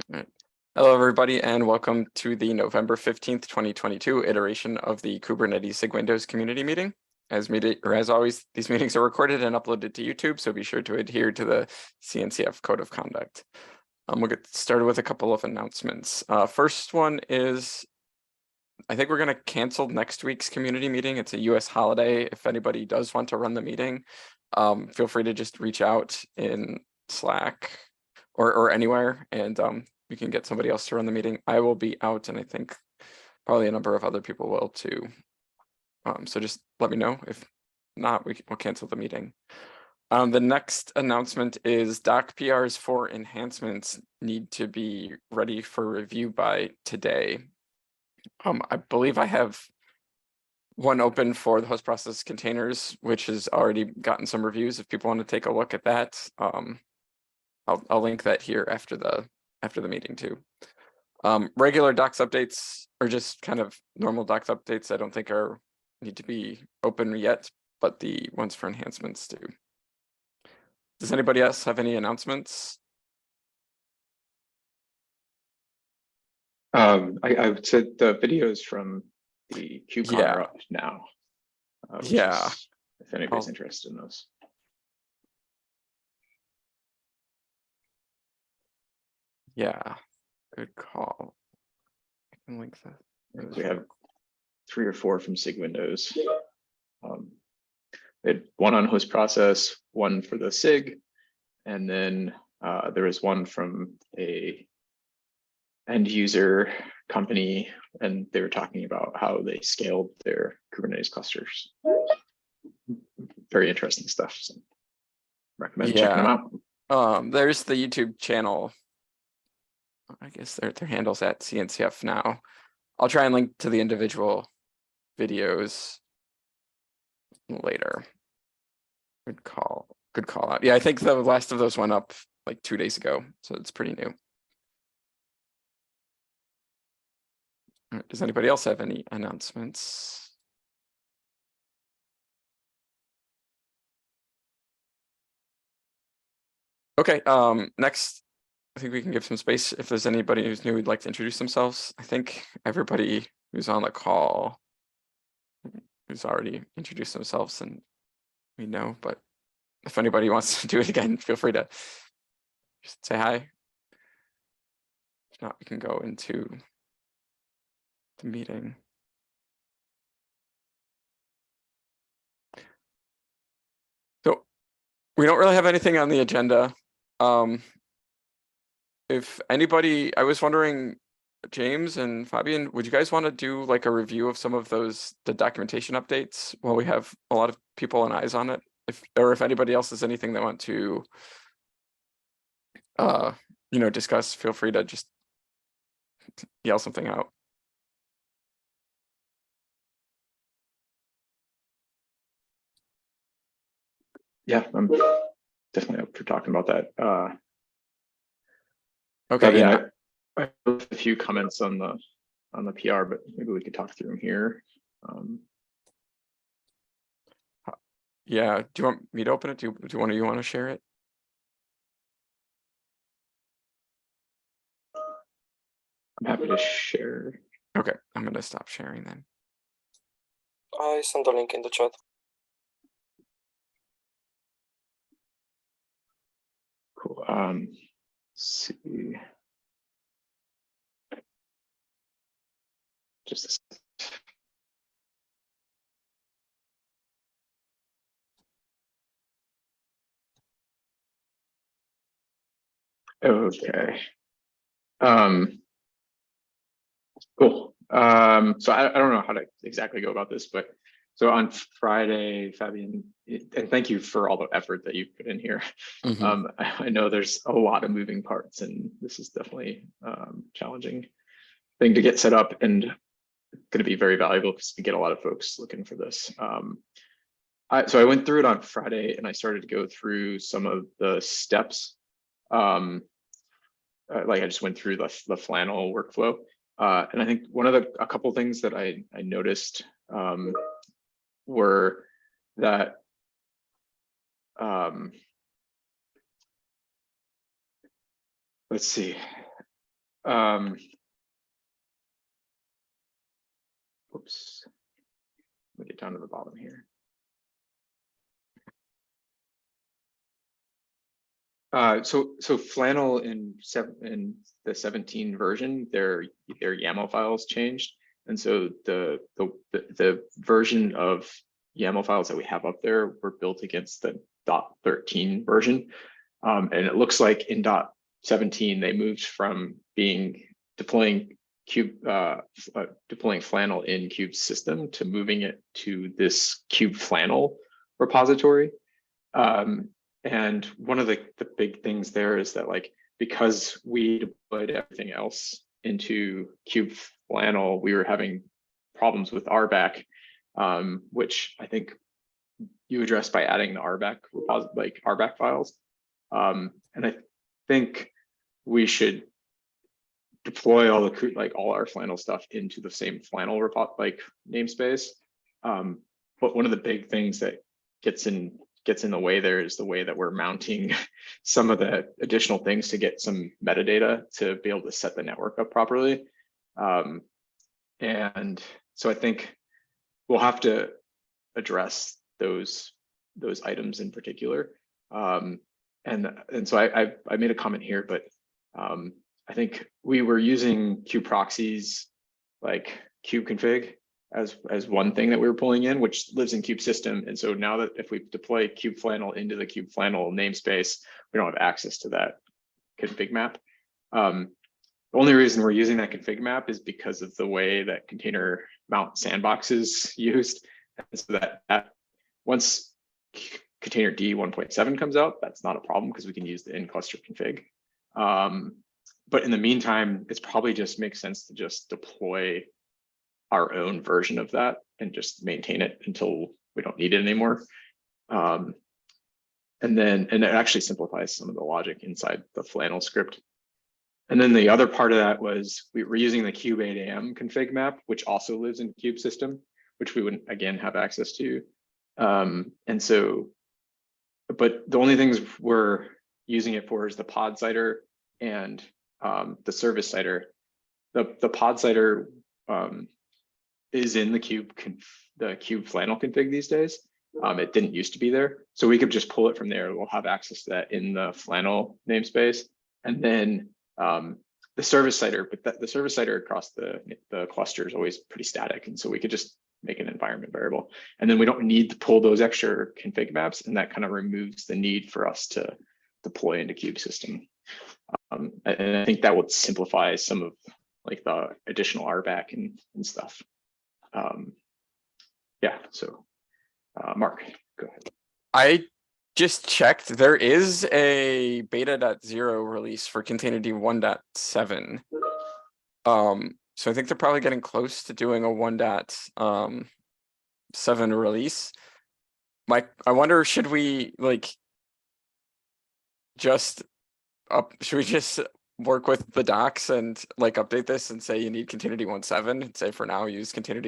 Right. Hello, everybody, and welcome to the November 15th, 2022 iteration of the Kubernetes SIG-Windows community meeting. As always, these meetings are recorded and uploaded to YouTube, so be sure to adhere to the CNCF Code of Conduct. We'll get started with a couple of announcements. First one is, I think we're going to cancel next week's community meeting. It's a US holiday. If anybody does want to run the meeting, feel free to just reach out in Slack or anywhere, and we can get somebody else to run the meeting. I will be out, and I think probably a number of other people will too. So just let me know. If not, we'll cancel the meeting. The next announcement is doc PRs for enhancements need to be ready for review by today. I believe I have one open for the host process containers, which has already gotten some reviews. If people want to take a look at that, I'll link that here after the meeting too. Regular docs updates are just kind of normal docs updates. I don't think need to be open yet, but the ones for enhancements do. Does anybody else have any announcements? I would say the videos from the KubeCon are up now. Yeah. If anybody's interested in those. Yeah, good call. I can link that. We have 3 or 4 from SIG-Windows. We had one on host process, one for the SIG, and then there was one from a end user company, and they were talking about how they scaled their Kubernetes clusters. Very interesting stuff. So recommend checking them out. There's the YouTube channel. I guess their handle's at CNCF now. I'll try and link to the individual videos later. Good call out. Yeah, I think the last of those went up like 2 days ago, so it's pretty new. Does anybody else have any announcements? Okay, next, I think we can give some space if there's anybody who's new who'd like to introduce themselves. I think everybody who's on the call who's already introduced themselves and we know, but if anybody wants to do it again, feel free to just say hi. If not, we can go into the meeting. So we don't really have anything on the agenda. If anybody, I was wondering, James and Fabian, would you guys want to do like a review of some of the documentation updates while we have a lot of people and eyes on it? If anybody else has anything they want to discuss, feel free to just yell something out. Yeah, I'm definitely up for talking about that. Okay, yeah. I have a few comments on the PR, but maybe we could talk through them here. Yeah, do you want me to open it? Do you want to share it? I'm happy to share. Okay, I'm going to stop sharing then. I sent the link in the chat. Cool. Let's see. Just a second. Okay. Cool. So I don't know how to exactly go about this, but so on Friday, Fabian, and thank you for all the effort that you've put in here. Mm-hmm. I know there's a lot of moving parts, and this is definitely challenging thing to get set up, and going to be very valuable because we get a lot of folks looking for this. So I went through it on Friday, and I started to go through some of the steps. Like I just went through the flannel workflow. And I think a couple things that I noticed were that let's see. Oops. Let me get down to the bottom here. So Flannel in the 17 version, their YAML files changed, and so the version of YAML files that we have up there were built against the .13 version, and it looks like in .17 they moved from deploying Flannel in Kube's system to moving it to this Kube Flannel repository. And one of the big things there is that, like, because we deployed everything else into Kube Flannel, we were having problems with RBAC, which I think you addressed by adding the RBAC RBAC files. And I think we should deploy all our Flannel stuff into the same Flannel namespace. But one of the big things that gets in the way there is the way that we're mounting some of the additional things to get some metadata to be able to set the network up properly. And so I think we'll have to address those items in particular. And so I made a comment here, but I think we were using kube proxies like kubeconfig as one thing that we were pulling in, which lives in Kube system. And so now that if we deploy Kube Flannel into the Kube Flannel namespace, we don't have access to that config map. The only reason we're using that config map is because of the way that container mount sandbox is used. And so that once container D 1.7 comes out, that's not a problem because we can use the in-cluster config. But in the meantime, it's probably just makes sense to just deploy our own version of that and just maintain it until we don't need it anymore. And it actually simplifies some of the logic inside the Flannel script. And then the other part of that was we were using the Kube 8am config map, which also lives in Kube system, which we wouldn't again have access to. And so, but the only things we're using it for is the pod cider and the service cider. The pod cider is in the Kube Flannel config these days. It didn't used to be there, so we could just pull it from there. We'll have access to that in the Flannel namespace, and then the service cider. But the service cider across the cluster is always pretty static, and so we could just make an environment variable, and then we don't need to pull those extra config maps, and that kind of removes the need for us to deploy into Kube system. And I think that would simplify some of like the additional RBAC and stuff. Yeah, so Mark, go ahead. I just checked. There is a beta.0 release for Containerd 1.7. So I think they're probably getting close to doing a 1.7 release. Mike, I wonder, should we should we just work with the docs and update this and say you need Containerd 1.7 and say for now use Containerd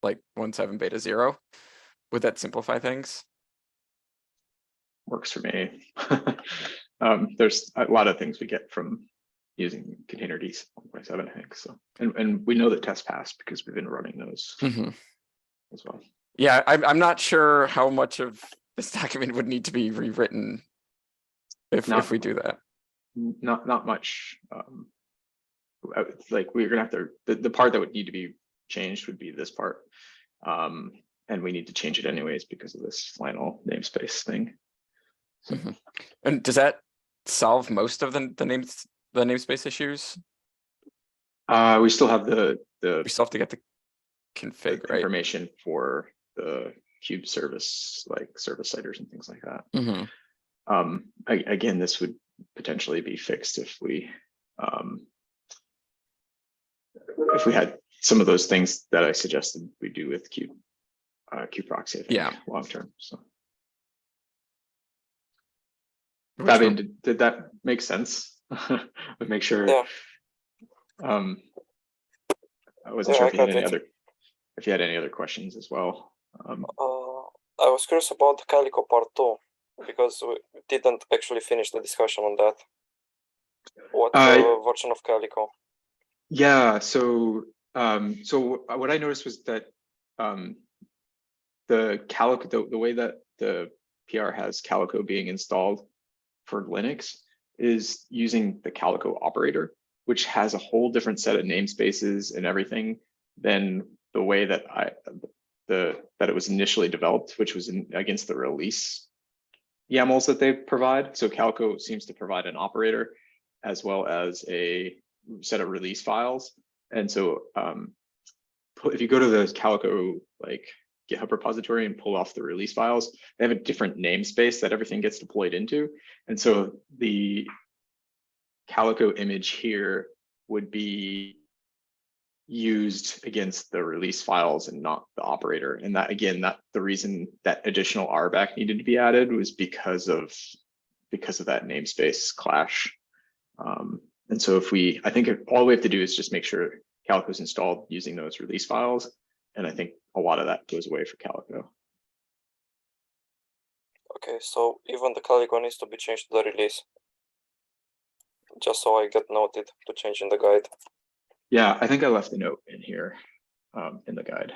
1.17 beta 0? Would that simplify things? Works for me. There's a lot of things we get from using Containerd 1.7, I think. So, and we know that tests pass because we've been running those as well. Yeah, I'm not sure how much of this document would need to be rewritten if we do that. Not much. We're gonna have to. The part that would need to be changed would be this part, and we need to change it anyways because of this Flannel namespace thing. So. And does that solve most of the namespace issues? We still have we still have to get the config information for the Kube service, like service ciders and things like that. Again, this would potentially be fixed if we had some of those things that I suggested we do with Kube proxy, I think, yeah, long term. So, I mean, did that make sense? But make sure. Yeah. I wasn't sure if you had any other questions as well. I was curious about the Calico part 2 because we didn't actually finish the discussion on that. What version of Calico? Yeah, so what I noticed was that the Calico, the way that the PR has Calico being installed for Linux is using the Calico operator, which has a whole different set of namespaces and everything than the way that that it was initially developed, which was against the release YAMLs that they provide. So Calico seems to provide an operator as well as a set of release files. And so if you go to the Calico like GitHub repository and pull off the release files, they have a different namespace that everything gets deployed into. And so the Calico image here would be used against the release files and not the operator. And that, again, that the reason that additional RBAC needed to be added was because of that namespace clash. And so I think all we have to do is just make sure Calico is installed using those release files. And I think a lot of that goes away for Calico. Okay, so even the Calico needs to be changed to the release. Just so I get noted to change in the guide. Yeah, I think I left a note in here in the guide.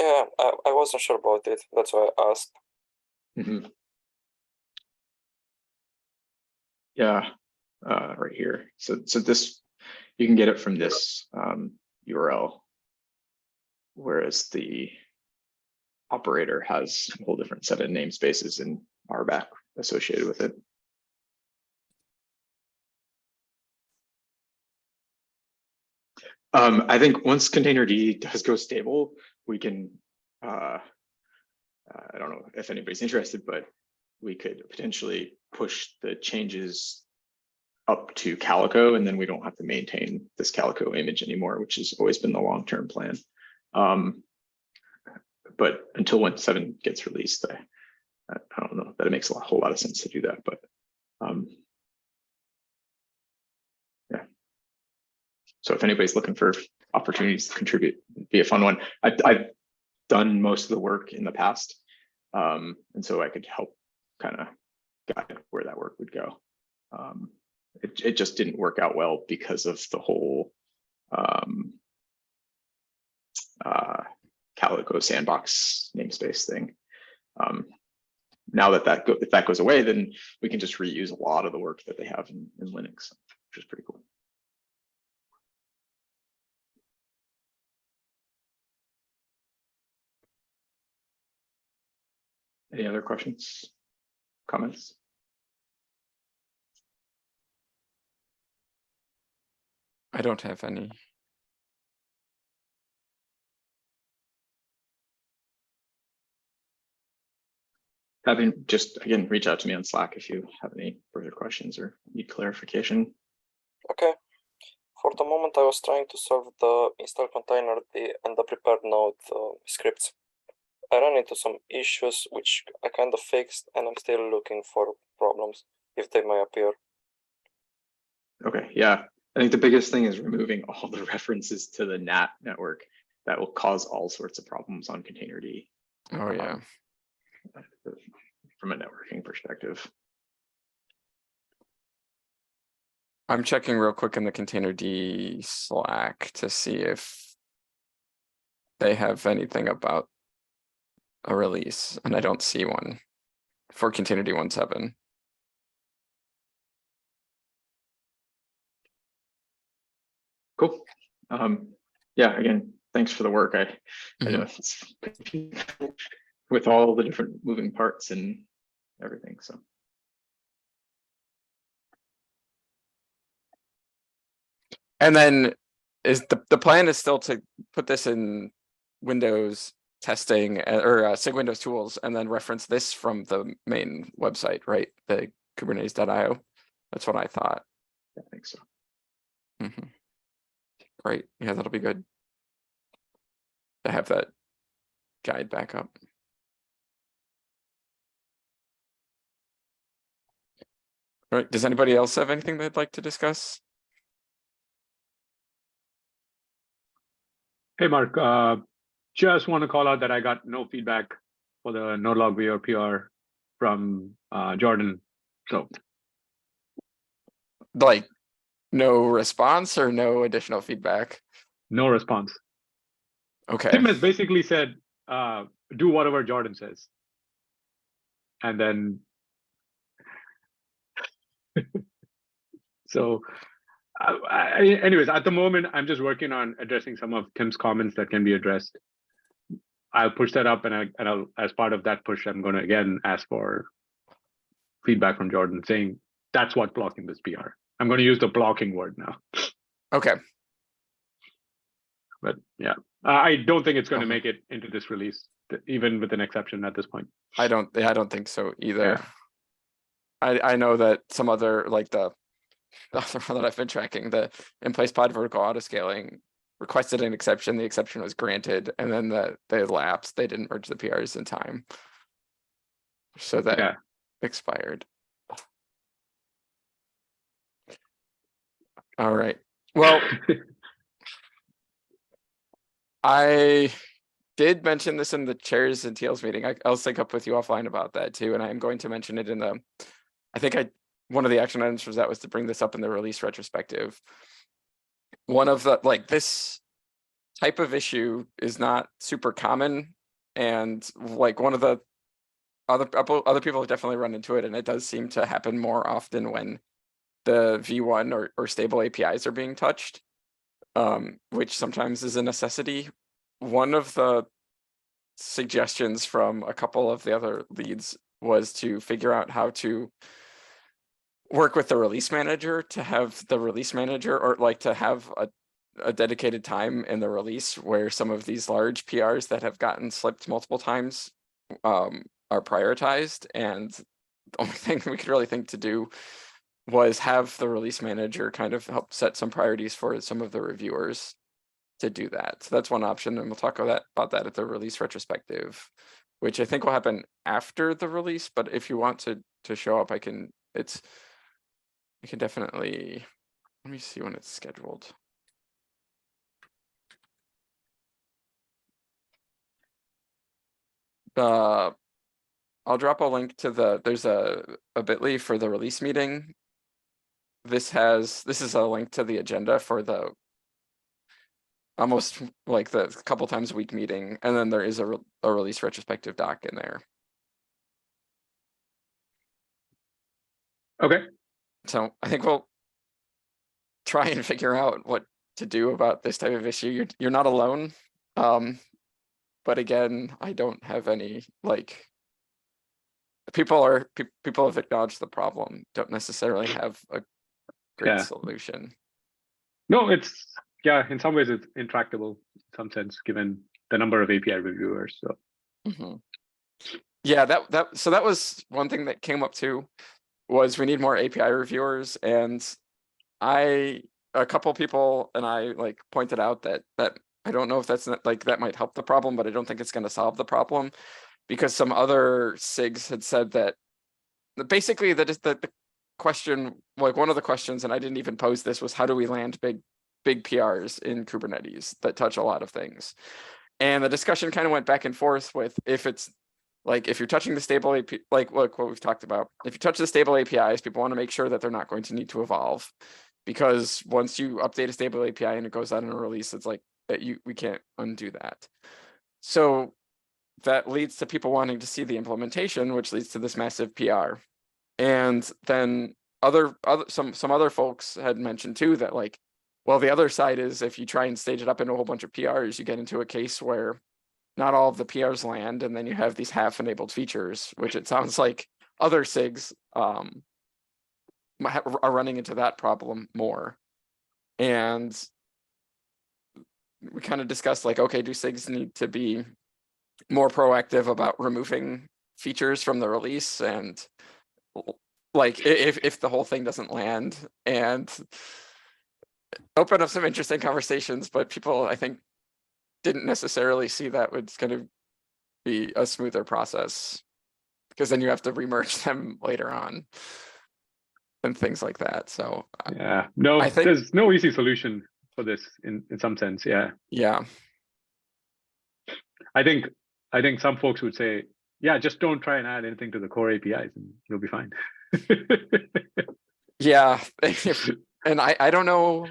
Yeah, I wasn't sure about it. That's why I asked. Mm-hmm. Yeah, right here. So this, you can get it from this URL, whereas the operator has a whole different set of namespaces and RBAC associated with it. I think once containerd does go stable, we can, I don't know if anybody's interested, but we could potentially push the changes up to Calico, and then we don't have to maintain this Calico image anymore, which has always been the long-term plan. But until 1.7 gets released, I don't know that it makes a whole lot of sense to do that, but yeah. So if anybody's looking for opportunities to contribute, it'd be a fun one. I've done most of the work in the past, and so I could help kind of guide where that work would go. It just didn't work out well because of the whole Calico sandbox namespace thing. Now that if that goes away, then we can just reuse a lot of the work that they have in Linux, which is pretty cool. Any other questions, comments? I don't have any. Just again, reach out to me on Slack if you have any further questions or need clarification. Okay. For the moment, I was trying to solve the install containerd and the prepared node scripts. I ran into some issues which I kind of fixed, and I'm still looking for problems if they may appear. Okay, yeah. I think the biggest thing is removing all the references to the NAT network that will cause all sorts of problems on containerd. Oh yeah. From a networking perspective. I'm checking real quick in the containerd Slack to see if they have anything about a release, and I don't see one for containerd 1.7. Cool. Yeah, again, thanks for the work. I know it's with all the different moving parts and everything. So and then is the plan is still to put this in Windows testing or SIG-Windows tools and then reference this from the main website, right? The Kubernetes.io. That's what I thought. I think so. Great. Yeah, that'll be good to have that guide back up. All right. Does anybody else have anything they'd like to discuss? Hey, Mark, just want to call out that I got no feedback for the no log viewer PR from Jordan. So Like, no response or no additional feedback? No response. Okay, Tim has basically said, do whatever Jordan says. And then, so anyways, at the moment, I'm just working on addressing some of Tim's comments that can be addressed. I'll push that up, and I'll, as part of that push, I'm going to again ask for feedback from Jordan saying that's what blocking this PR. I'm going to use the blocking word now. okay, But yeah, I don't think it's going to make it into this release, even with an exception at this point. I don't think so either. Yeah. I know that some other, like the other one that I've been tracking, the in-place pod vertical autoscaling, requested an exception, the exception was granted, and then they lapsed, they didn't merge the PRs in time. So that Yeah. expired. All right, well, I did mention this in the chairs and TL's meeting. I'll sync up with you offline about that too, and I am going to mention it in the, one of the action items for that was to bring this up in the release retrospective. One of the, like, this type of issue is not super common, and like one of the other people have definitely run into it, and it does seem to happen more often when the V1 or stable APIs are being touched, which sometimes is a necessity. One of the suggestions from a couple of the other leads was to figure out how to work with the release manager to have the release manager, or like to have a dedicated time in the release where some of these large PRs that have gotten slipped multiple times are prioritized. And the only thing we could really think to do was have the release manager kind of help set some priorities for some of the reviewers to do that. So that's one option, and we'll talk about that at the release retrospective, which I think will happen after the release. But if you want to show up, I can definitely, let me see when it's scheduled. I'll drop a link to there's a bit.ly for the release meeting. This is a link to the agenda for the almost like the couple times a week meeting, and then there is a release retrospective doc in there. Okay. So I think we'll try and figure out what to do about this type of issue. You're not alone. But again, I don't have any, like, people have acknowledged the problem, don't necessarily have a great solution. No, in some ways it's intractable in some sense, given the number of API reviewers. So yeah, so that was one thing that came up too, was we need more API reviewers. And a couple people and I like pointed out that I don't know if that's not, like, that might help the problem, but I don't think it's going to solve the problem, because some other SIGs had said that basically that is the question, like one of the questions, and I didn't even pose this, was how do we land big PRs in Kubernetes that touch a lot of things? And the discussion kind of went back and forth with, if it's like, if you're touching the stable API, like what we've talked about, if you touch the stable APIs, people want to make sure that they're not going to need to evolve, because once you update a stable API and it goes out in a release, it's like that we can't undo that. So that leads to people wanting to see the implementation, which leads to this massive PR. And then some other folks had mentioned too that, like, well, the other side is, if you try and stage it up into a whole bunch of PRs, you get into a case where not all of the PRs land, and then you have these half-enabled features, which it sounds like other SIGs are running into that problem more. And we kind of discussed, like, okay, do SIGs need to be more proactive about removing features from the release, and like if the whole thing doesn't land, and open up some interesting conversations. But people, I think, didn't necessarily see that was going to be a smoother process, because then you have to remerge them later on and things like that. So yeah, no, I think there's no easy solution for this in some sense. Yeah. I think some folks would say, yeah, just don't try and add anything to the core APIs and you'll be fine. Yeah, and I don't know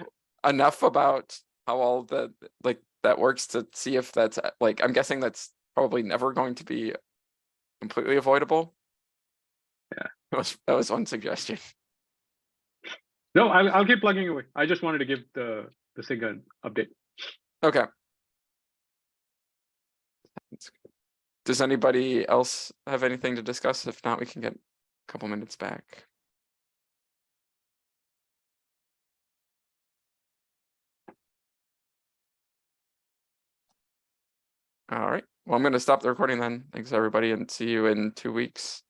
enough about how all the like that works to see if that's like I'm guessing that's probably never going to be completely avoidable. Yeah. That was one suggestion. No, I'll keep plugging away. I just wanted to give the SIG an update. Okay. Does anybody else have anything to discuss? If not, we can get a couple minutes back. All right. Well, I'm going to stop the recording then. Thanks, everybody, and see you in 2 weeks.